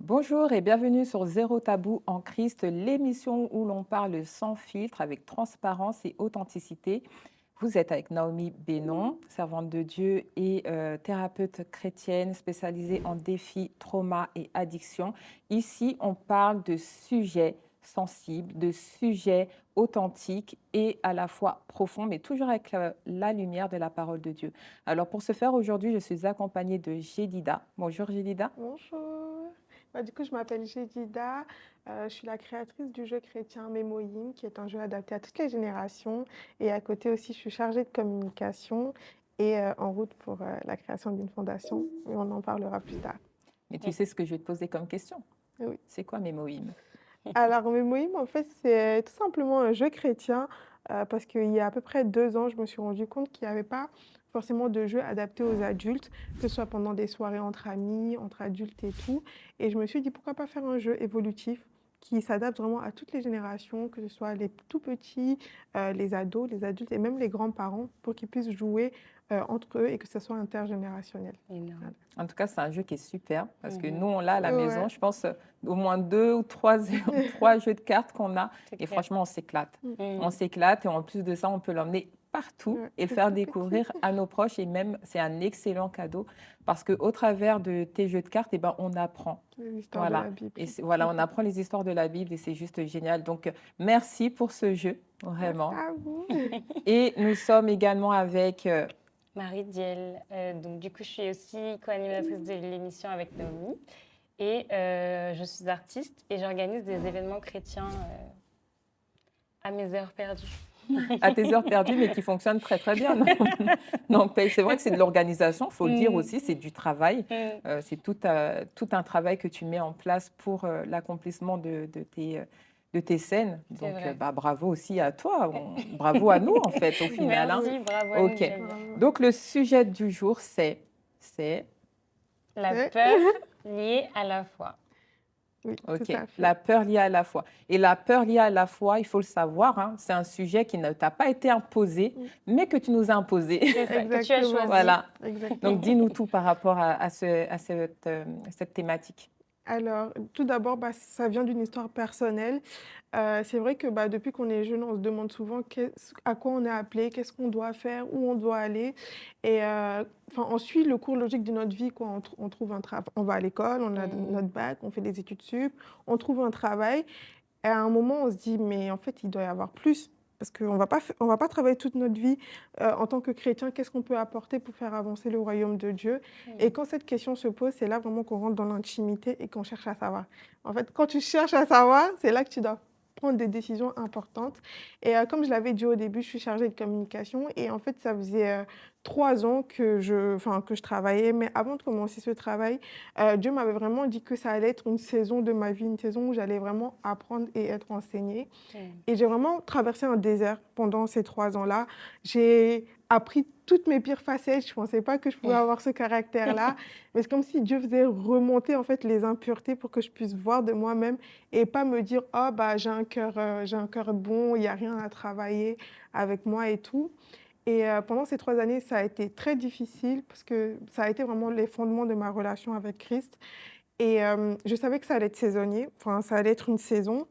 Bonjour et bienvenue sur Zéro Tabou en Christ, l'émission où l'on parle sans filtre, avec transparence et authenticité. Vous êtes avec Naomi Bénon, servante de Dieu et thérapeute chrétienne spécialisée en défis, traumas et addictions. Ici, on parle de sujets sensibles, de sujets authentiques et à la fois profonds, mais toujours avec la lumière de la parole de Dieu. Alors pour ce faire, aujourd'hui, je suis accompagnée de Gédida. Bonjour Gédida. Bonjour. Du coup, je m'appelle Jedida. Je suis la créatrice du jeu chrétien Memoïm, qui est un jeu adapté à toutes les générations. Et à côté aussi, je suis chargée de communication et en route pour la création d'une fondation. Mais on en parlera plus tard. Mais tu sais ce que je vais te poser comme question? Oui. C'est quoi Mémoïm? Alors, Memoïm, en fait, c'est tout simplement un jeu chrétien parce qu'il y a à peu près 2 ans, je me suis rendu compte qu'il n'y avait pas forcément de jeu adapté aux adultes, que ce soit pendant des soirées entre amis, entre adultes et tout. Et je me suis dit, pourquoi pas faire un jeu évolutif qui s'adapte vraiment à toutes les générations, que ce soit les tout petits, les ados, les adultes et même les grands-parents, pour qu'ils puissent jouer entre eux et que ce soit intergénérationnel. Énorme. En tout cas, c'est un jeu qui est super parce que Mhm. nous, on l'a à la Voilà. maison. Ouais. Je pense au moins deux ou trois, trois jeux de cartes qu'on a. C'est Et clair. franchement, on s'éclate. Mm. On s'éclate et en plus de ça, on peut l'emmener partout Ouais, et le c'est faire tout découvrir petit. à nos proches. Et même, c'est un excellent cadeau parce qu'au travers de tes jeux de cartes, eh ben, on apprend. L'histoire de Voilà. la Bible. Et voilà, on apprend les histoires de la Bible et c'est juste génial. Donc, merci pour ce jeu, Merci vraiment. à vous. Et nous sommes également avec Marie Diel. Donc, du coup, je suis aussi co-animatrice de l'émission avec Naomi. Et je suis artiste et j'organise des événements chrétiens à mes heures perdues. à tes heures perdues, mais qui fonctionnent très très bien. N'empêche, c'est vrai que c'est de l'organisation, il faut le dire aussi, c'est du travail. C'est tout un travail que tu mets en place pour l'accomplissement de tes scènes. C'est Donc, vrai. bravo aussi à toi. Bravo à nous, en fait, au final. Hein. Merci, bravo à nous, OK. j'aime bien. Bravo. Donc, le sujet du jour, c'est La Ouais. peur liée à la foi. Oui, tout OK, à fait. la peur liée à la foi. Et la peur liée à la foi, il faut le savoir, hein, c'est un sujet qui ne t'a pas été imposé, Mm. mais que tu nous as imposé. C'est ça, que tu as Exactement. choisi. Voilà. Exactement. Donc, dis-nous tout par rapport à cette thématique. Alors, tout d'abord, ça vient d'une histoire personnelle. C'est vrai que depuis qu'on est jeune, on se demande souvent à quoi on est appelé, qu'est-ce qu'on doit faire, où on doit aller. Et on suit le cours logique de notre vie, quoi. On trouve un travail, on va à l'école, on a notre bac, on fait des études sup, on trouve un travail. Et à un moment, on se dit, mais en fait, il doit y avoir plus. Parce qu'on va pas travailler toute notre vie en tant que chrétien. Qu'est-ce qu'on peut apporter pour faire avancer le royaume de Dieu? Et quand cette question se pose, c'est là vraiment qu'on rentre dans l'intimité et qu'on cherche à savoir. En fait, quand tu cherches à savoir, c'est là que tu dois prendre des décisions importantes. Et comme je l'avais dit au début, je suis chargée de communication. Et en fait, ça faisait 3 ans que je travaillais. Mais avant de commencer ce travail, Dieu m'avait vraiment dit que ça allait être une saison de ma vie, une saison où j'allais vraiment apprendre et être enseignée. Et j'ai vraiment traversé un désert pendant ces 3 ans-là. J'ai appris toutes mes pires facettes. Je ne pensais pas que je pouvais avoir ce caractère-là. Mais c'est comme si Dieu faisait remonter en fait les impuretés pour que je puisse voir de moi-même et pas me dire oh j'ai un cœur bon, il n'y a rien à travailler avec moi et tout. Et pendant ces 3 années, ça a été très difficile parce que ça a été vraiment les fondements de ma relation avec Christ. Et je savais que ça allait être saisonnier, enfin ça allait être une saison.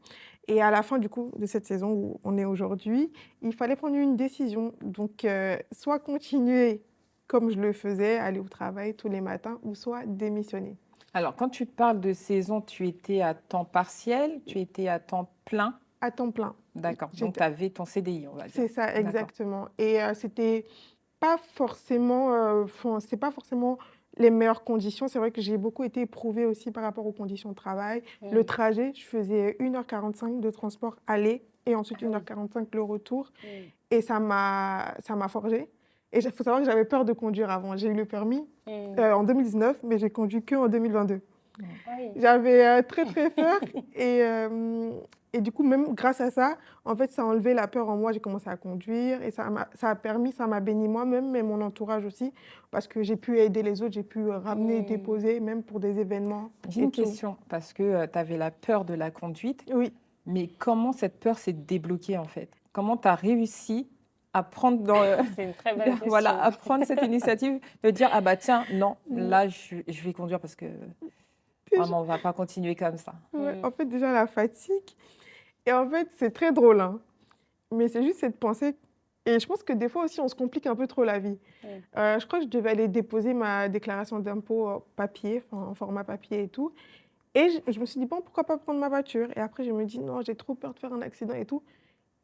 Et à la fin du coup de cette saison où on est aujourd'hui, il fallait prendre une décision. Donc soit continuer comme je le faisais, aller au travail tous les matins, ou soit démissionner. Alors, quand tu parles de saison, tu étais à temps partiel, tu étais à temps plein. À temps plein. D'accord. Donc, J'étais- tu avais ton CDI, on va dire. C'est ça, D'accord. exactement. Et c'était pas forcément, c'est pas forcément les meilleures conditions. C'est vrai que j'ai beaucoup été éprouvée aussi par rapport aux conditions de travail. Le trajet, je faisais 1h45 de transport aller et ensuite 1h45 le retour. Et ça m'a forgée. Et il faut savoir que j'avais peur de conduire avant. J'ai eu le permis en 2019, mais j'ai conduit qu'en 2022. Ah oui. J'avais très très peur et du coup, même grâce à ça, en fait, ça a enlevé la peur en moi. J'ai commencé à conduire et ça m'a béni moi-même, mais mon entourage aussi, parce que j'ai pu aider les autres, j'ai pu ramener et déposer, même pour des événements. J'ai et une tout. question, parce que tu avais la peur de la conduite, Oui. mais comment cette peur s'est débloquée en fait? Comment tu as réussi à prendre, C'est une très bonne question. voilà, à prendre cette initiative de dire, ah bah tiens, non, Mm. là, je vais conduire parce que... Déjà, Maman, on va pas continuer comme ça. ouais, en fait, déjà, la fatigue. Et en fait, c'est très drôle, hein. Mais c'est juste cette pensée. Et je pense que des fois aussi, on se complique un peu trop la vie. Mm. Je crois que je devais aller déposer ma déclaration d'impôt papier, enfin, en format papier et tout. Et je me suis dit, bon, pourquoi pas prendre ma voiture? Et après, je me dis, non, j'ai trop peur de faire un accident et tout.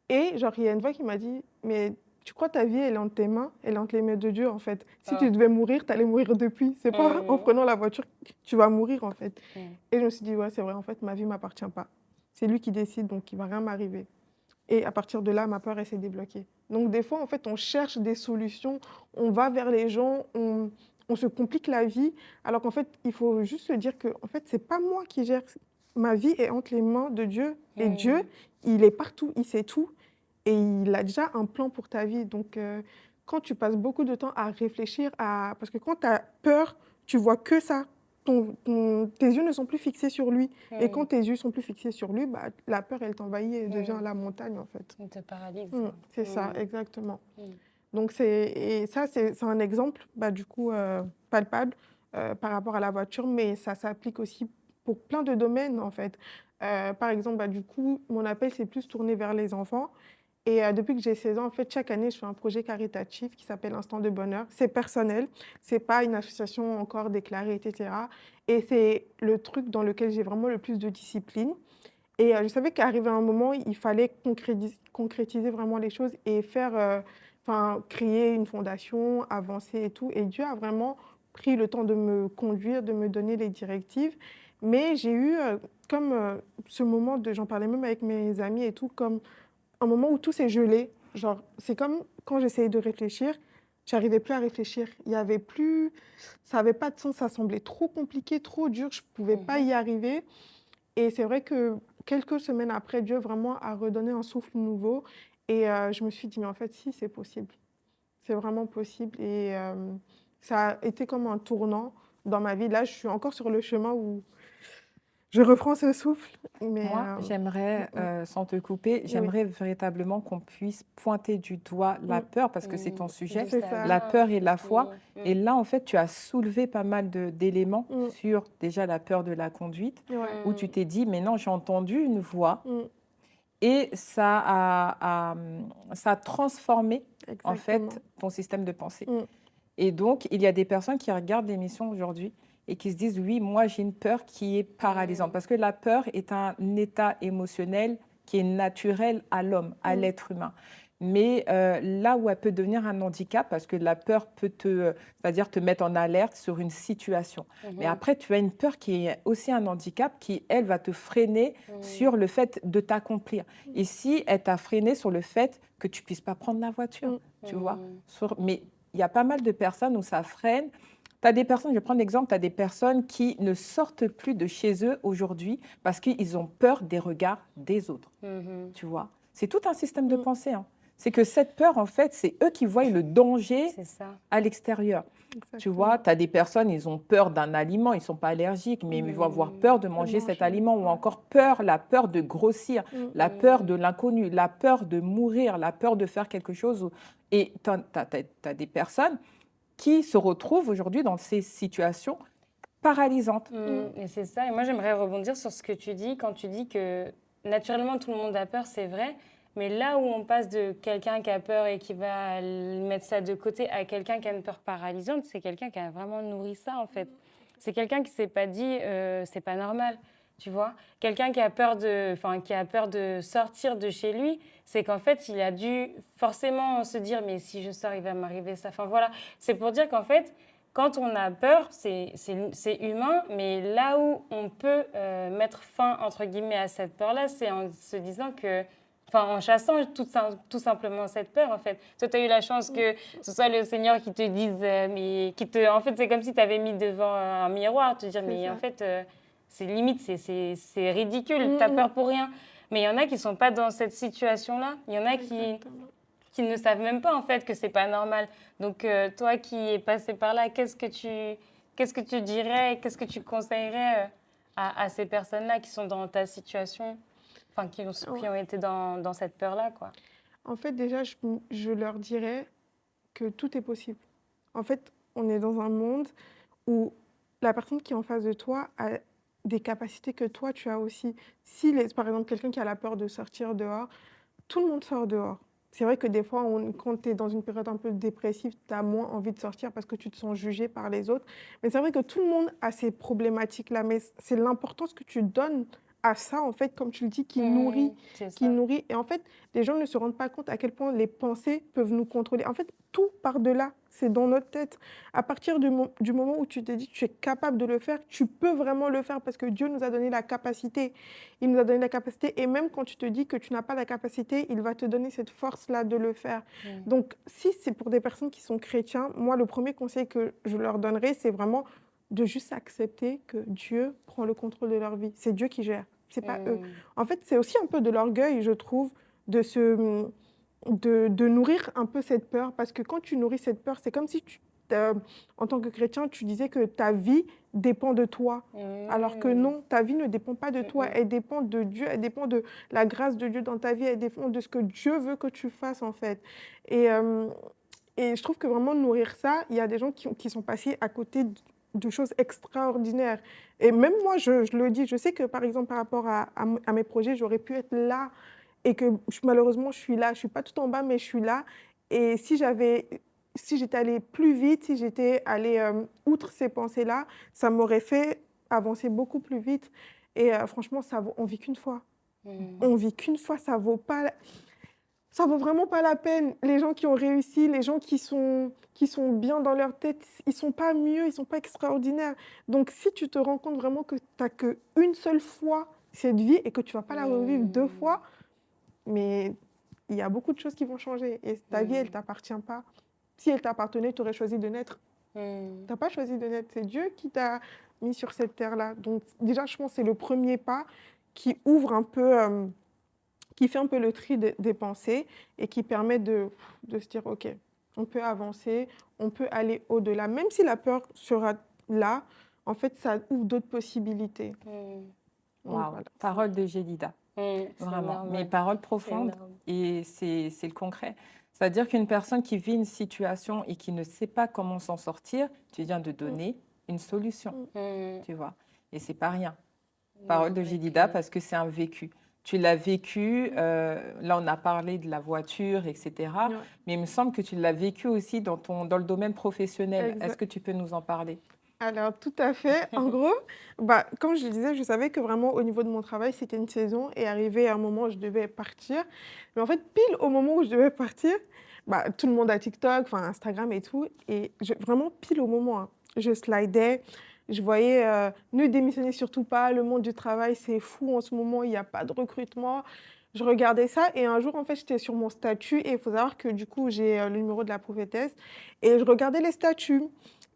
Et genre, il y a une voix qui m'a dit, mais tu crois ta vie, elle est entre tes mains, elle est entre les mains de Dieu, en fait. Si tu Ah. devais mourir, tu allais mourir depuis. C'est pas en Mm. prenant la voiture que tu vas mourir, en fait. Mm. Et je me suis dit, ouais, c'est vrai, en fait, ma vie ne m'appartient pas. C'est lui qui décide, donc il ne va rien m'arriver. Et à partir de là, ma peur, elle s'est débloquée. Donc, des fois, en fait, on cherche des solutions, on va vers les gens, on se complique la vie, alors qu'en fait, il faut juste se dire que, en fait, c'est pas moi qui gère. Ma vie est entre les mains de Dieu. Et Dieu, Mm. il est partout, il sait tout. Et il a déjà un plan pour ta vie. Donc, quand tu passes beaucoup de temps à réfléchir, parce que quand tu as peur, tu vois que ça. Tes yeux ne sont plus fixés sur lui. Et quand Mm. tes yeux sont plus fixés sur lui, bah, la peur, elle t'envahit et devient Mm. la montagne, en fait. On te paralyse. C'est ça, Mm. exactement. Mm. Donc, et ça, c'est un exemple, bah, du coup, palpable par rapport à la voiture, mais ça s'applique aussi pour plein de domaines, en fait. Par exemple, bah, du coup, mon appel, c'est plus tourné vers les enfants. Et depuis que j'ai 16 ans, en fait, chaque année, je fais un projet caritatif qui s'appelle Instant de bonheur. C'est personnel, c'est pas une association encore déclarée, etc. Et c'est le truc dans lequel j'ai vraiment le plus de discipline. Et je savais qu'arrivé un moment, il fallait concrétiser vraiment les choses et enfin, créer une fondation, avancer et tout. Et Dieu a vraiment pris le temps de me conduire, de me donner les directives. Mais j'ai eu comme ce moment j'en parlais même avec mes amis et tout, comme un moment où tout s'est gelé. Genre, c'est comme quand j'essayais de réfléchir, j'arrivais plus à réfléchir. Il y avait plus, ça avait pas de sens, ça semblait trop compliqué, trop dur, je pouvais pas y arriver. Et c'est vrai que quelques semaines après, Dieu vraiment a redonné un souffle nouveau. Et je me suis dit, mais en fait, si, c'est possible. C'est vraiment possible. Et ça a été comme un tournant dans ma vie. Là, je suis encore sur le chemin où je reprends ce souffle. Mais Moi, j'aimerais, sans te couper, oui, j'aimerais véritablement qu'on puisse pointer du doigt la peur, parce que c'est ton sujet, D'où c'est ça ça. la vient peur et la foi. aussi. Et là, en fait, tu as soulevé pas mal d'éléments Mm. sur déjà la peur de la conduite, Ouais. où tu t'es dit, mais non, j'ai entendu une voix Mm. et ça a transformé, en Exactement. fait, ton système de pensée. Mm. Et donc, il y a des personnes qui regardent l'émission aujourd'hui et qui se disent, oui, moi, j'ai une peur qui est paralysante. Parce que la peur est un état émotionnel qui est naturel à l'homme, à l'être humain. Mais là où elle peut devenir un handicap, parce que la peur peut c'est-à-dire te mettre en alerte sur une situation. Mais après, tu as une peur qui est aussi un handicap qui, elle, va te freiner sur le fait de t'accomplir. Ici, elle t'a freiné sur le fait que tu puisses pas prendre la voiture, tu vois. Mais il y a pas mal de personnes où ça freine. Tu as des personnes, je vais prendre l'exemple, tu as des personnes qui ne sortent plus de chez eux aujourd'hui parce qu'ils ont peur des regards des autres, tu vois. C'est tout un système de pensée, hein. C'est que cette peur, en fait, c'est eux qui voient le danger C'est ça. à l'extérieur. Tu Exactement. vois, tu as des personnes, ils ont peur d'un aliment, ils ne sont pas allergiques, mais ils vont avoir peur de manger cet manger, aliment, ou ouais. encore la peur de grossir, la peur de l'inconnu, la peur de mourir, la peur de faire quelque chose. Et tu as des personnes qui se retrouvent aujourd'hui dans ces situations paralysantes. Et c'est ça. Et moi, j'aimerais rebondir sur ce que tu dis quand tu dis que naturellement, tout le monde a peur, c'est vrai. Mais là où on passe de quelqu'un qui a peur et qui va mettre ça de côté à quelqu'un qui a une peur paralysante, c'est quelqu'un qui a vraiment nourri ça, en fait. C'est quelqu'un qui s'est pas dit c'est pas normal, tu vois. Quelqu'un qui a peur de sortir de chez lui, c'est qu'en fait, il a dû forcément se dire mais si je sors, il va m'arriver ça. Enfin voilà, c'est pour dire qu'en fait, quand on a peur, c'est humain, mais là où on peut mettre fin, entre guillemets, à cette peur-là, c'est en se disant que, enfin, en chassant tout simplement cette peur, en fait. Toi, tu as eu la chance que ce soit le Seigneur qui te dise, en fait, c'est comme si tu avais mis devant un miroir, te dire, mais ça. en fait, c'est limite, c'est ridicule, tu as peur pour rien. Mais il y en a qui ne sont pas dans cette situation-là. Il y en a qui ne savent même pas en fait que c'est pas normal. Donc toi qui es passé par là, qu'est-ce que tu dirais, qu'est-ce que tu conseillerais à ces personnes-là qui sont dans ta situation, enfin qui ont été dans cette peur-là, quoi. En fait, déjà, je leur dirais que tout est possible. En fait, on est dans un monde où la personne qui est en face de toi a des capacités que toi, tu as aussi. Par exemple, quelqu'un qui a la peur de sortir dehors, tout le monde sort dehors. C'est vrai que des fois, quand tu es dans une période un peu dépressive, tu as moins envie de sortir parce que tu te sens jugé par les autres. Mais c'est vrai que tout le monde a ces problématiques-là. Mais c'est l'importance que tu donnes à ça, en fait, comme tu le dis, C'est qui ça. nourrit. Et en fait, les gens ne se rendent pas compte à quel point les pensées peuvent nous contrôler. En fait, tout part de là. C'est dans notre tête. À partir du moment où tu te dis que tu es capable de le faire, tu peux vraiment le faire parce que Dieu nous a donné la capacité. Il nous a donné la capacité. Et même quand tu te dis que tu n'as pas la capacité, il va te donner cette force-là de le faire. Donc, si c'est pour des personnes qui sont chrétiens, moi, le premier conseil que je leur donnerais, c'est vraiment de juste accepter que Dieu prend le contrôle de leur vie. C'est Dieu qui gère, c'est pas eux. En fait, c'est aussi un peu de l'orgueil, je trouve, de nourrir un peu cette peur. Parce que quand tu nourris cette peur, c'est comme si en tant que chrétien, tu disais que ta vie dépend de toi. Alors que non, ta vie ne dépend pas de toi, elle dépend de Dieu, elle dépend de la grâce de Dieu dans ta vie, elle dépend de ce que Dieu veut que tu fasses en fait. Et, euh, et je trouve que vraiment nourrir ça, il y a des gens qui sont passés à côté de choses extraordinaires. Et même moi, je le dis, je sais que par exemple par rapport à mes projets, j'aurais pu être là et que malheureusement je suis là, je ne suis pas tout en bas, mais je suis là. Et si j'étais allée plus vite, si j'étais allée outre ces pensées-là, ça m'aurait fait avancer beaucoup plus vite. Et franchement, on vit qu'une fois. On vit qu'une fois, ça vaut vraiment pas la peine. Les gens qui ont réussi, les gens qui sont bien dans leur tête, ils sont pas mieux, ils sont pas extraordinaires. Donc si tu te rends compte vraiment que tu n'as qu'une seule fois cette vie et que tu vas pas la revivre deux fois, mais il y a beaucoup de choses qui vont changer. Et ta vie, elle t'appartient pas. Si elle t'appartenait, tu aurais choisi de naître. Tu n'as pas choisi de naître. C'est Dieu qui t'a mis sur cette terre-là. Donc déjà, je pense que c'est le premier pas qui ouvre un peu, qui fait un peu le tri des pensées et qui permet de se dire, OK, on peut avancer, on peut aller au-delà. Même si la peur sera là, en fait, ça ouvre d'autres possibilités. Donc, Waouh, voilà. parole de Gélida, C'est vraiment. énorme, Mais ouais. paroles C'est profondes énorme. et c'est le concret. C'est-à-dire qu'une personne qui vit une situation et qui ne sait pas comment s'en sortir, tu viens de donner une solution, tu vois. Et c'est pas rien. Parole de Avec, Gélida parce que c'est un vécu. Tu l'as vécu, là on a parlé de la voiture, etc. Ouais. Mais il me semble que tu l'as vécu aussi dans le domaine professionnel. Est-ce Exact. que tu peux nous en parler? Alors, tout à fait. En gros, comme je le disais, je savais que vraiment au niveau de mon travail, c'était une saison et arrivé à un moment où je devais partir. Mais en fait, pile au moment où je devais partir, tout le monde a TikTok, enfin Instagram et tout. Et vraiment pile au moment, hein, je slidais, je voyais ne démissionnez surtout pas, le monde du travail, c'est fou en ce moment, il n'y a pas de recrutement. Je regardais ça et un jour, en fait, j'étais sur mon statut et il faut savoir que du coup, j'ai le numéro de la prophétesse et je regardais les statuts.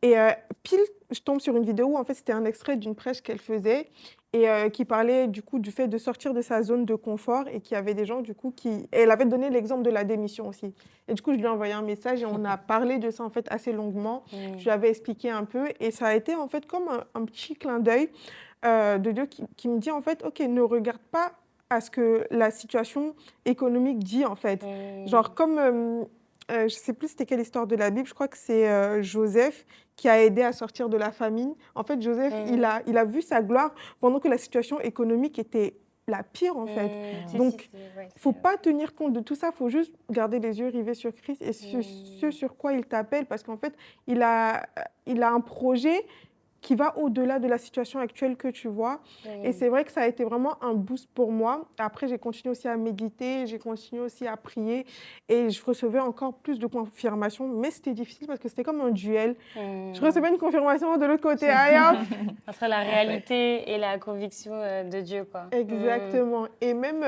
Et pile, je tombe sur une vidéo où en fait c'était un extrait d'une prêche qu'elle faisait et qui parlait du coup du fait de sortir de sa zone de confort et qu'il y avait des gens du coup qui... Et elle avait donné l'exemple de la démission aussi. Et du coup, je lui ai envoyé un message et on a parlé de ça en fait assez longuement. Je lui avais expliqué un peu et ça a été en fait comme un petit clin d'œil de Dieu qui me dit en fait, ok, ne regarde pas à ce que la situation économique dit en fait. Genre comme... je ne sais plus c'était quelle histoire de la Bible, je crois que c'est Joseph qui a aidé à sortir de la famine. En fait, Joseph, il a vu sa gloire pendant que la situation économique était la pire, en fait. Donc, il ne faut pas tenir compte de tout ça, il faut juste garder les yeux rivés sur Christ et ce sur quoi il t'appelle, parce qu'en fait, il a un projet qui va au-delà de la situation actuelle que tu vois. Et c'est vrai que ça a été vraiment un boost pour moi. Après, j'ai continué aussi à méditer, j'ai continué aussi à prier et je recevais encore plus de confirmations, mais c'était difficile parce que c'était comme un duel. Je recevais une confirmation de l'autre côté, aïe hop. Entre la réalité et la conviction de Dieu, quoi. Exactement. Et même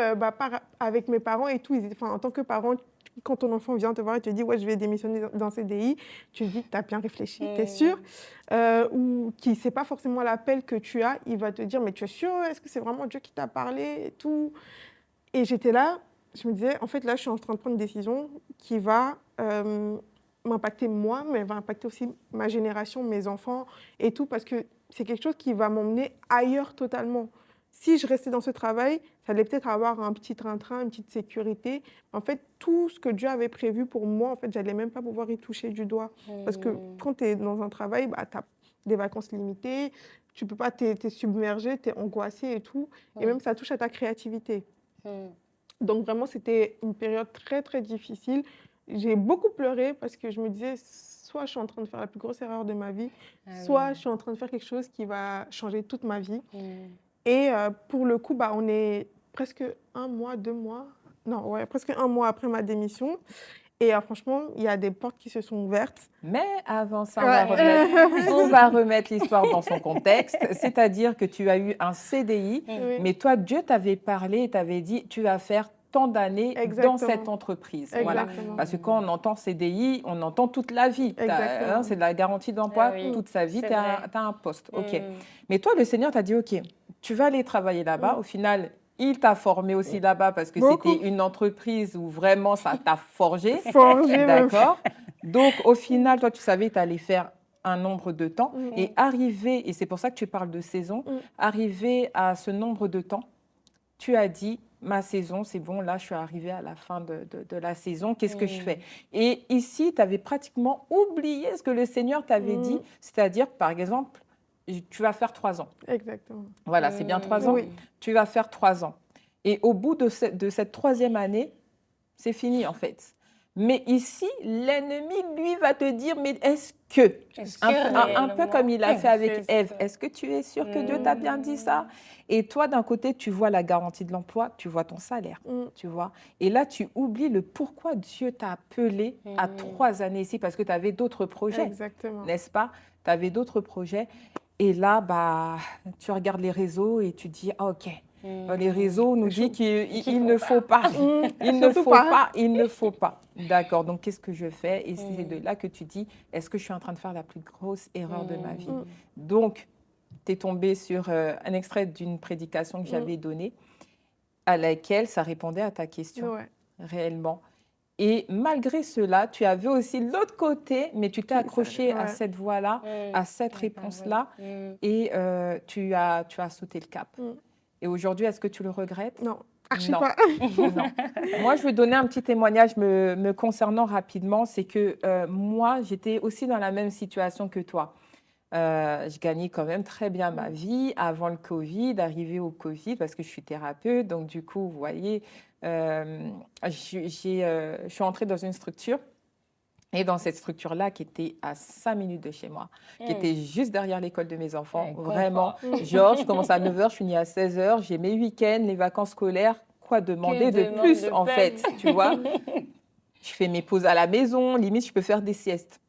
avec mes parents et tout, en tant que parent, quand ton enfant vient te voir et te dit « ouais, je vais démissionner d'un CDI », tu te dis « tu as bien réfléchi, tu es sûr ?» Ou qui ne sait pas forcément l'appel que tu as, il va te dire « mais tu es sûr? Est-ce que c'est vraiment Dieu qui t'a parlé ?» et tout. Et j'étais là, je me disais « en fait, là, je suis en train de prendre une décision qui va m'impacter moi, mais elle va impacter aussi ma génération, mes enfants et tout, parce que c'est quelque chose qui va m'emmener ailleurs totalement. » Si je restais dans ce travail, ça allait peut-être avoir un petit train-train, une petite sécurité. En fait, tout ce que Dieu avait prévu pour moi, en fait, j'allais même pas pouvoir y toucher du doigt. Parce que quand tu es dans un travail, tu as des vacances limitées, tu peux pas, tu es submergé, tu es angoissé et tout. Et même, ça touche à ta créativité. Donc vraiment, c'était une période très, très difficile. J'ai beaucoup pleuré parce que je me disais, soit je suis en train de faire la plus grosse erreur de ma vie, Ah soit oui. je suis en train de faire quelque chose qui va changer toute ma vie. Mm. Et pour le coup, bah, on est presque 1 mois, 2 mois, non, ouais, presque 1 mois après ma démission. Et franchement, il y a des portes qui se sont ouvertes. Mais avant ça, Ouais. on va remettre l'histoire dans son contexte. C'est-à-dire que tu as eu un CDI, Oui, mais toi, Dieu t'avait parlé et t'avait dit, tu vas faire tant d'années dans cette exactement. entreprise. Voilà. Exactement. Parce que quand on entend CDI, on entend toute la vie. Exactement. C'est de la garantie d'emploi Ah oui, toute sa vie, c'est tu vrai. as un poste. OK. Mm. Mais toi, le Seigneur t'a dit, OK, tu vas aller travailler là-bas. Au final, il t'a formé aussi là-bas parce que Beaucoup. c'était une entreprise où vraiment ça t'a forgé. Forgé même. D'accord. Donc, au final, toi, tu savais que tu allais faire un nombre de temps Mm. et arriver, et c'est pour ça que tu parles de saison, Mm. arriver à ce nombre de temps, tu as dit, ma saison, c'est bon, là, je suis arrivée à la fin de la saison, qu'est-ce que je fais? Et ici, tu avais pratiquement oublié ce que le Seigneur t'avait dit, c'est-à-dire, par exemple, tu vas faire 3 ans. Exactement. Voilà, c'est bien 3 ans. Oui. Tu vas faire 3 ans. Et au bout de cette troisième année, c'est fini en fait. Mais ici, l'ennemi, lui, va te dire, mais est-ce que, Est-ce que un peu réellement, comme il a fait avec c'est Ève, ça. est-ce que tu es sûr que Dieu t'a bien dit ça? Et toi, d'un côté, tu vois la garantie de l'emploi, tu vois ton salaire, tu vois. Et là, tu oublies le pourquoi Dieu t'a appelé à 3 années ici, parce que tu avais d'autres projets, Exactement. n'est-ce pas? Tu avais d'autres projets. Et là, bah, tu regardes les réseaux et tu dis, ah, OK, les réseaux nous disent qu'il ne faut pas. Il ne Surtout faut pas. pas, il ne faut pas. D'accord, donc qu'est-ce que je fais? Et c'est de là que tu dis, est-ce que je suis en train de faire la plus grosse erreur de ma vie? Donc, tu es tombé sur un extrait d'une prédication que j'avais donnée, à laquelle ça répondait à ta question, Ouais. réellement. Et malgré cela, tu avais aussi l'autre côté, mais tu t'es accroché à Ouais. cette voie-là, à cette réponse-là, et tu as sauté le cap. Et aujourd'hui, est-ce que tu le regrettes? Non, archi Non. pas. Non. Moi, je veux donner un petit témoignage me concernant rapidement. C'est que moi, j'étais aussi dans la même situation que toi. Je gagnais quand même très bien ma vie avant le Covid, arrivé au Covid, parce que je suis thérapeute. Donc, du coup, vous voyez, je suis entrée dans une structure. Et dans cette structure-là, qui était à 5 minutes de chez moi, qui était juste derrière l'école de mes enfants, Ouais, vraiment, confort. genre, je commence à 9 h, je finis à 16 h, j'ai mes week-ends, les vacances scolaires, quoi demander de demande plus, de en plus? fait, tu vois? Je fais mes pauses à la maison, limite, je peux faire des siestes.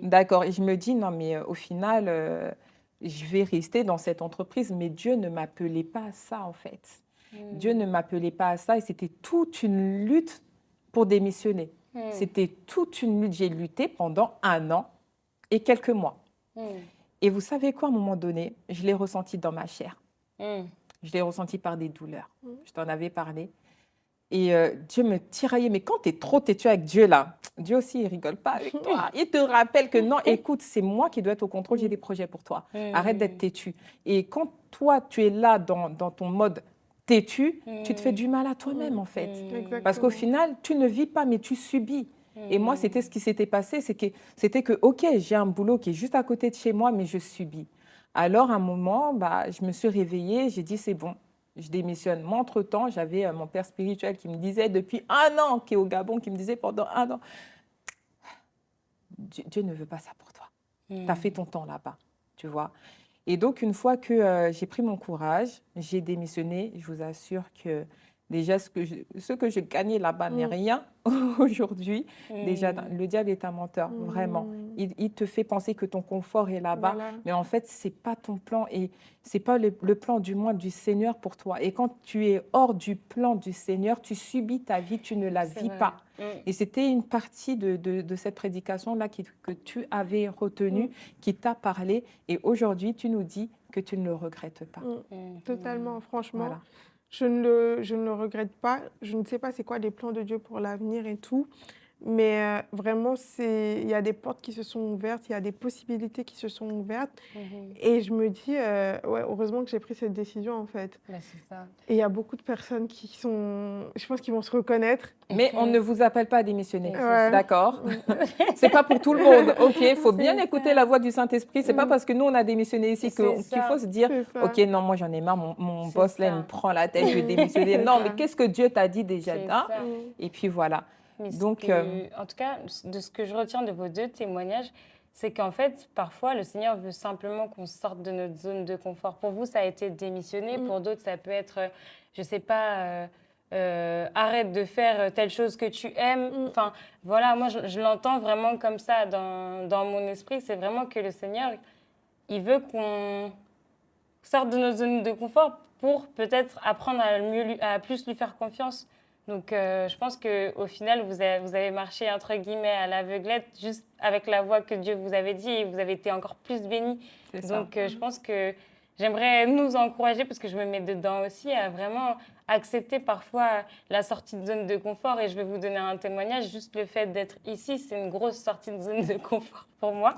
D'accord, et je me dis, non, mais au final, je vais rester dans cette entreprise, mais Dieu ne m'appelait pas à ça, en fait. Dieu ne m'appelait pas à ça, et c'était toute une lutte pour démissionner. C'était toute une lutte. J'ai lutté pendant 1 an et quelques mois. Et vous savez quoi, à un moment donné, je l'ai ressenti dans ma chair. Je l'ai ressenti par des douleurs. Je t'en avais parlé. Et Dieu me tiraillait. Mais quand tu es trop têtu avec Dieu, là, Dieu aussi, il rigole pas avec toi. Il te rappelle que non, écoute, c'est moi qui dois être au contrôle, j'ai des projets pour toi. Arrête d'être têtu. Et quand toi, tu es là dans ton mode têtu, tu te fais du mal à toi-même, en fait. Parce qu'au final, tu ne vis pas, mais tu subis. Et moi, c'était ce qui s'était passé, c'était que, OK, j'ai un boulot qui est juste à côté de chez moi, mais je subis. Alors, à un moment, bah, je me suis réveillée, j'ai dit, c'est bon, je démissionne. Moi, entre-temps, j'avais mon père spirituel qui me disait depuis 1 an, qui est au Gabon, qui me disait pendant 1 an, Dieu ne veut pas ça pour toi. Tu as fait ton temps là-bas, tu vois. Et donc, une fois que j'ai pris mon courage, j'ai démissionné. Je vous assure que déjà, ce que je gagnais là-bas n'est rien aujourd'hui. Déjà, le diable est un menteur, vraiment. Il te fait penser que ton confort est là-bas, Voilà. mais en fait, ce n'est pas ton plan et ce n'est pas le plan du moins du Seigneur pour toi. Et quand tu es hors du plan du Seigneur, tu subis ta vie, tu ne la vis pas. Et c'était une partie de cette prédication-là que tu avais retenue, qui t'a parlé. Et aujourd'hui, tu nous dis que tu ne le regrettes pas. Totalement, franchement. Voilà. Je ne le regrette pas. Je ne sais pas c'est quoi les plans de Dieu pour l'avenir et tout. Mais vraiment, il y a des portes qui se sont ouvertes, il y a des possibilités qui se sont ouvertes. Et je me dis, ouais, heureusement que j'ai pris cette décision, en fait. Bah, c'est ça. Et il y a beaucoup de personnes qui sont, je pense qu'ils vont se reconnaître. Mais on ne vous appelle pas à démissionner. Ouais. D'accord? C'est pas pour tout le monde. OK, il faut bien C'est écouter ça. la voix du Saint-Esprit. C'est pas parce que nous, on a démissionné ici C'est qu'il ça. faut se dire, C'est ça. OK, non, moi, j'en ai marre. Mon C'est boss, là, il ça. me prend la tête, je vais démissionner. C'est Non, ça. mais qu'est-ce que Dieu t'a dit déjà C'est là? ça. Et puis voilà. Mais Donc, en tout cas, de ce que je retiens de vos 2 témoignages, c'est qu'en fait, parfois, le Seigneur veut simplement qu'on sorte de notre zone de confort. Pour vous, ça a été démissionner. Pour d'autres, ça peut être, je sais pas, arrête de faire telle chose que tu aimes. Enfin, voilà, moi, je l'entends vraiment comme ça dans mon esprit. C'est vraiment que le Seigneur, il veut qu'on sorte de notre zone de confort pour peut-être apprendre à plus lui faire confiance. Donc, je pense qu'au final, vous avez marché, entre guillemets, à l'aveuglette, juste avec la voix que Dieu vous avait dit, et vous avez été encore plus bénis. c'est ça. Donc, je pense que j'aimerais nous encourager, parce que je me mets dedans aussi, à vraiment accepter parfois la sortie de zone de confort. Et je vais vous donner un témoignage, juste le fait d'être ici, c'est une grosse sortie de zone de confort pour moi.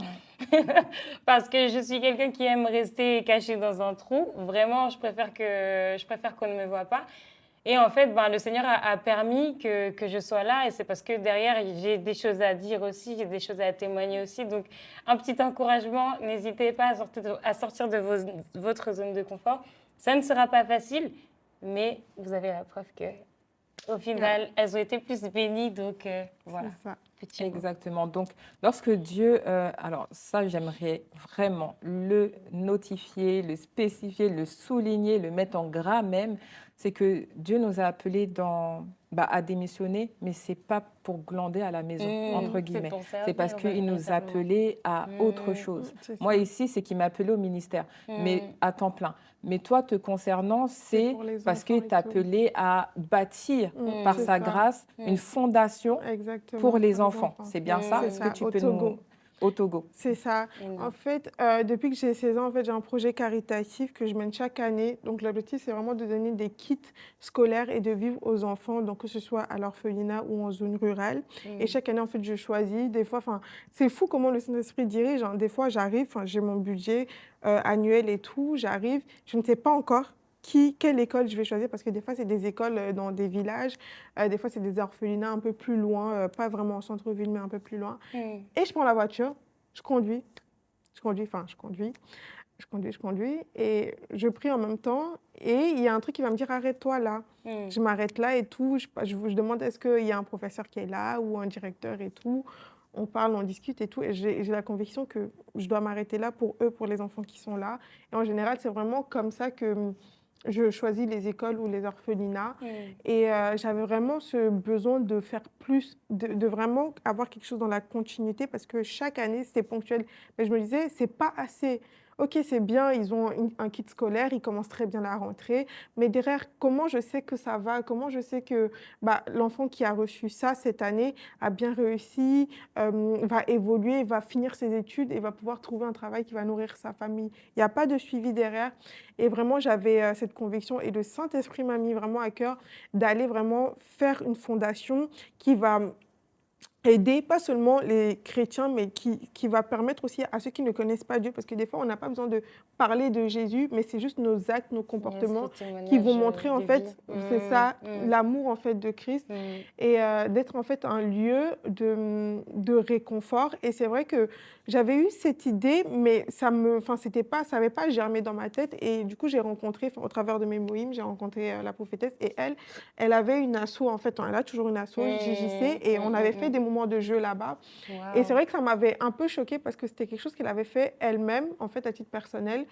Parce que je suis quelqu'un qui aime rester caché dans un trou. Vraiment, je préfère qu'on ne me voit pas. Et en fait, ben, le Seigneur a permis que je sois là, et c'est parce que derrière, j'ai des choses à dire aussi, j'ai des choses à témoigner aussi. Donc, un petit encouragement, n'hésitez pas à sortir de votre zone de confort. Ça ne sera pas facile, mais vous avez la preuve que, au final, elles ont été plus bénies. Donc, voilà. C'est ça. Petit mot. Exactement. Donc, lorsque Dieu, alors ça, j'aimerais vraiment le notifier, le spécifier, le souligner, le mettre en gras même, c'est que Dieu nous a appelés à démissionner, mais c'est pas pour glander à la maison, entre C'est guillemets. pour servir, C'est parce qu'il nous a véritablement. appelés à autre chose. C'est Moi, ça. ici, c'est qu'il m'a appelé au ministère, mais à temps plein. Mais toi, te concernant, c'est pour les parce enfants qu'il et t'a tout. appelé à bâtir par c'est sa ça. grâce une fondation Exactement. pour les enfants. C'est bien ça? C'est Est-ce ça, que tu au peux Togo. nous... Au Togo. C'est ça. Énorme. En fait, depuis que j'ai 16 ans, en fait, j'ai un projet caritatif que je mène chaque année. Donc, l'objectif, c'est vraiment de donner des kits scolaires et de vivre aux enfants, donc que ce soit à l'orphelinat ou en zone rurale. Et chaque année, en fait, je choisis. Des fois, c'est fou comment le Saint-Esprit dirige. Hein. Des fois, j'arrive, j'ai mon budget annuel et tout, j'arrive, je ne sais pas encore quelle école je vais choisir, parce que des fois, c'est des écoles dans des villages, des fois, c'est des orphelinats un peu plus loin, pas vraiment au centre-ville, mais un peu plus loin. Et je prends la voiture, je conduis, et je prie en même temps. Et il y a un truc qui va me dire, arrête-toi là. Je m'arrête là et tout. Je demande, est-ce qu'il y a un professeur qui est là ou un directeur et tout. On parle, on discute et tout. Et j'ai la conviction que je dois m'arrêter là pour eux, pour les enfants qui sont là. Et en général, c'est vraiment comme ça que je choisis les écoles ou les orphelinats. Et j'avais vraiment ce besoin de faire plus, de vraiment avoir quelque chose dans la continuité, parce que chaque année, c'était ponctuel. Mais je me disais, c'est pas assez. Ok, c'est bien, ils ont un kit scolaire, ils commencent très bien la rentrée, mais derrière, comment je sais que ça va? Comment je sais que l'enfant qui a reçu ça cette année a bien réussi, va évoluer, va finir ses études et va pouvoir trouver un travail qui va nourrir sa famille? Il n'y a pas de suivi derrière. Et vraiment, j'avais cette conviction, et le Saint-Esprit m'a mis vraiment à cœur d'aller vraiment faire une fondation qui va aider pas seulement les chrétiens, mais qui va permettre aussi à ceux qui ne connaissent pas Dieu, parce que des fois, on n'a pas besoin de parler de Jésus, mais c'est juste nos actes, nos comportements qui vont montrer, en fait, c'est ça, l'amour, en fait, de Christ, et d'être, en fait, un lieu de réconfort. Et c'est vrai que j'avais eu cette idée, mais ça n'avait pas germé dans ma tête. Et du coup, j'ai rencontré, au travers de mes moïms, j'ai rencontré la prophétesse, et elle avait une asso, en fait, elle a toujours une asso, JJC, et on avait fait des moments de jeu là-bas. Wow. Et c'est vrai que ça m'avait un peu choquée, parce que c'était quelque chose qu'elle avait fait elle-même, en fait, à titre personnel.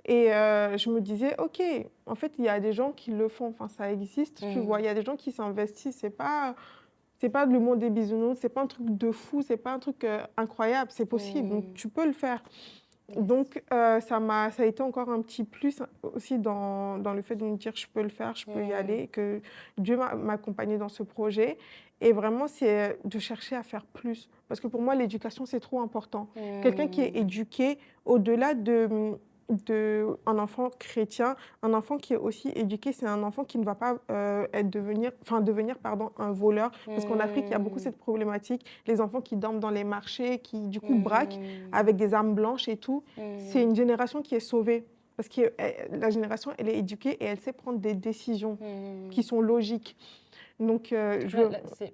Et je me disais, OK, en fait, il y a des gens qui le font, ça existe, tu vois, il y a des gens qui s'investissent, c'est pas le monde des bisounours, c'est pas un truc de fou, c'est pas un truc incroyable, c'est possible, donc tu peux le faire. Donc, ça a été encore un petit plus aussi dans le fait de me dire, je peux le faire, je peux y aller, que Dieu m'accompagnait dans ce projet. Et vraiment, c'est de chercher à faire plus. Parce que pour moi, l'éducation, c'est trop important. Quelqu'un qui est éduqué, au-delà de un enfant chrétien, un enfant qui est aussi éduqué, c'est un enfant qui ne va pas devenir pardon, un voleur. Parce qu'en Afrique, il y a beaucoup cette problématique. Les enfants qui dorment dans les marchés, qui du coup braquent avec des armes blanches et tout. C'est une génération qui est sauvée. Parce que la génération, elle est éduquée et elle sait prendre des décisions qui sont logiques. Donc,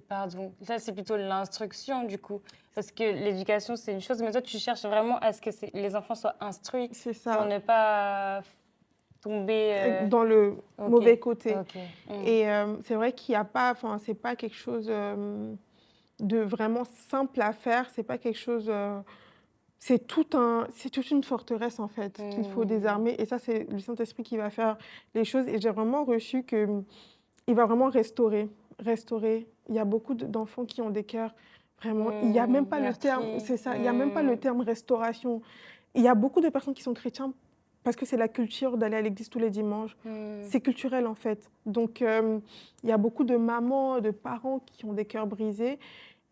Pardon, là, c'est plutôt l'instruction, du coup. Parce que l'éducation, c'est une chose, mais toi, tu cherches vraiment à ce que les enfants soient instruits c'est pour ça, ne pas tomber... dans le Ok, mauvais côté. ok. Et c'est vrai qu'il n'y a pas, enfin, c'est pas quelque chose de vraiment simple à faire. C'est pas quelque chose. C'est toute une forteresse en fait qu'il faut désarmer. Et ça, c'est le Saint-Esprit qui va faire les choses. Et j'ai vraiment reçu que il va vraiment restaurer. Il y a beaucoup d'enfants qui ont des cœurs vraiment. Il n'y a même pas le terme. C'est ça. Il n'y a même pas le terme restauration. Il y a beaucoup de personnes qui sont chrétiens parce que c'est la culture d'aller à l'église tous les dimanches. C'est culturel en fait. Donc il y a beaucoup de mamans, de parents qui ont des cœurs brisés.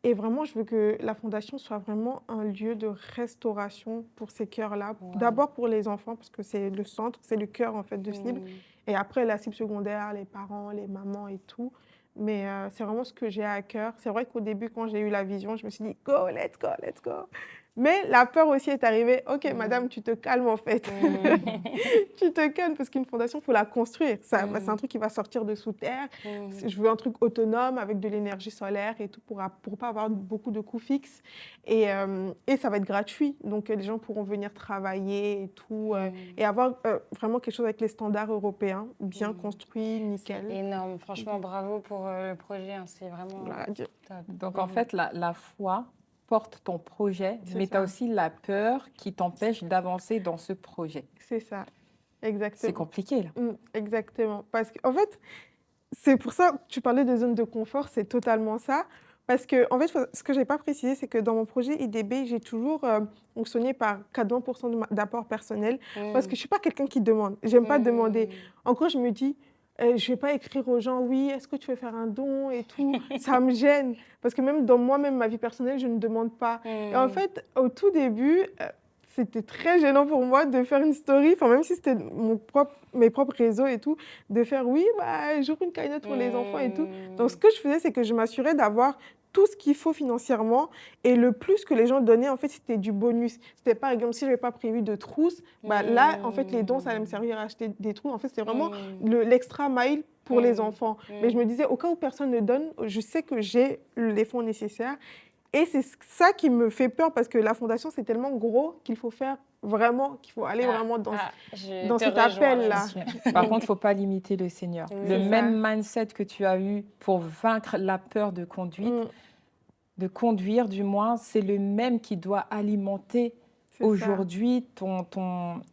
Et vraiment, je veux que la fondation soit vraiment un lieu de restauration pour ces cœurs-là. Wow. D'abord pour les enfants, parce que c'est le centre, c'est le cœur en fait de cible. Et après, la cible secondaire, les parents, les mamans et tout. Mais c'est vraiment ce que j'ai à cœur. C'est vrai qu'au début, quand j'ai eu la vision, je me suis dit, go, let's go, let's go. Mais la peur aussi est arrivée. Ok, madame, tu te calmes en fait. Tu te calmes parce qu'une fondation, il faut la construire. C'est un truc qui va sortir de sous terre. Je veux un truc autonome avec de l'énergie solaire et tout pour pas avoir beaucoup de coûts fixes. Et ça va être gratuit. Donc les gens pourront venir travailler et tout. Et avoir vraiment quelque chose avec les standards européens, bien construit, nickel. C'est énorme. Franchement, bravo pour le projet. Hein. C'est vraiment top. Donc en fait, la foi porte ton projet, mais tu as aussi la peur qui t'empêche d'avancer dans ce projet. C'est ça, exactement. C'est compliqué, là. Exactement. Parce qu'en fait, c'est pour ça que tu parlais de zone de confort, c'est totalement ça. Parce que, en fait, ce que je n'ai pas précisé, c'est que dans mon projet IDB, j'ai toujours fonctionné par 80% d'apport personnel. Parce que je ne suis pas quelqu'un qui demande. Je n'aime pas demander. En gros, je me dis, je ne vais pas écrire aux gens, oui, est-ce que tu veux faire un don et tout. Ça me gêne. Parce que même dans moi-même, ma vie personnelle, je ne demande pas. Et en fait, au tout début, c'était très gênant pour moi de faire une story, enfin, même si c'était mes propres réseaux et tout, de faire, oui, bah, j'ouvre une cagnotte pour les enfants et tout. Donc, ce que je faisais, c'est que je m'assurais d'avoir tout ce qu'il faut financièrement. Et le plus que les gens donnaient, en fait, c'était du bonus. C'était par exemple, si je n'avais pas prévu de trousses, bah, là, en fait, les dons, ça allait me servir à acheter des trousses. En fait, c'est vraiment l'extra mile pour les enfants. Mais je me disais, au cas où personne ne donne, je sais que j'ai les fonds nécessaires. Et c'est ça qui me fait peur parce que la fondation, c'est tellement gros qu'il faut faire vraiment, qu'il faut aller vraiment dans cet appel-là. Par contre, il ne faut pas limiter le Seigneur. Le même mindset que tu as eu pour vaincre la peur de conduire du moins, c'est le même qui doit alimenter aujourd'hui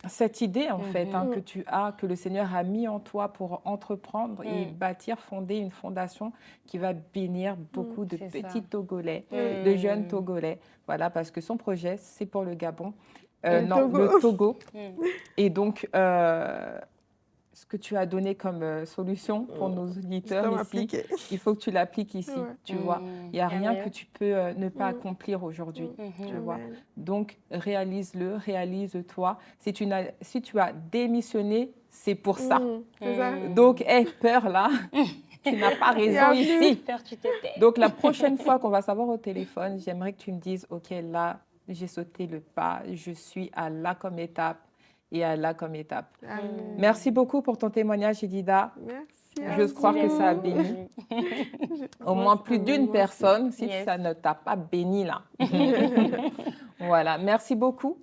cette idée en fait que tu as, que le Seigneur a mis en toi pour entreprendre et bâtir, fonder une fondation qui va bénir beaucoup de petits Togolais, de jeunes Togolais. Voilà, parce que son projet, c'est pour le Gabon. Le Togo. Et donc, ce que tu as donné comme solution pour nos auditeurs ici, il faut que tu l'appliques ici, tu vois. Il n'y a rien que tu peux ne pas accomplir aujourd'hui, tu vois. Donc, réalise-le, réalise-toi. Si tu as démissionné, c'est pour ça. Donc, peur là, tu n'as pas raison ici. Donc, la prochaine fois qu'on va savoir au téléphone, j'aimerais que tu me dises, OK, là, j'ai sauté le pas, je suis à là comme étape et à là comme étape. Merci beaucoup pour ton témoignage, Yedida. Merci. Je crois que ça a béni au moins plus d'une personne si ça ne t'a pas béni là. Voilà, merci beaucoup.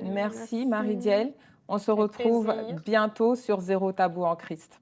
Merci Marie-Diel. On se retrouve bientôt sur Zéro Tabou en Christ.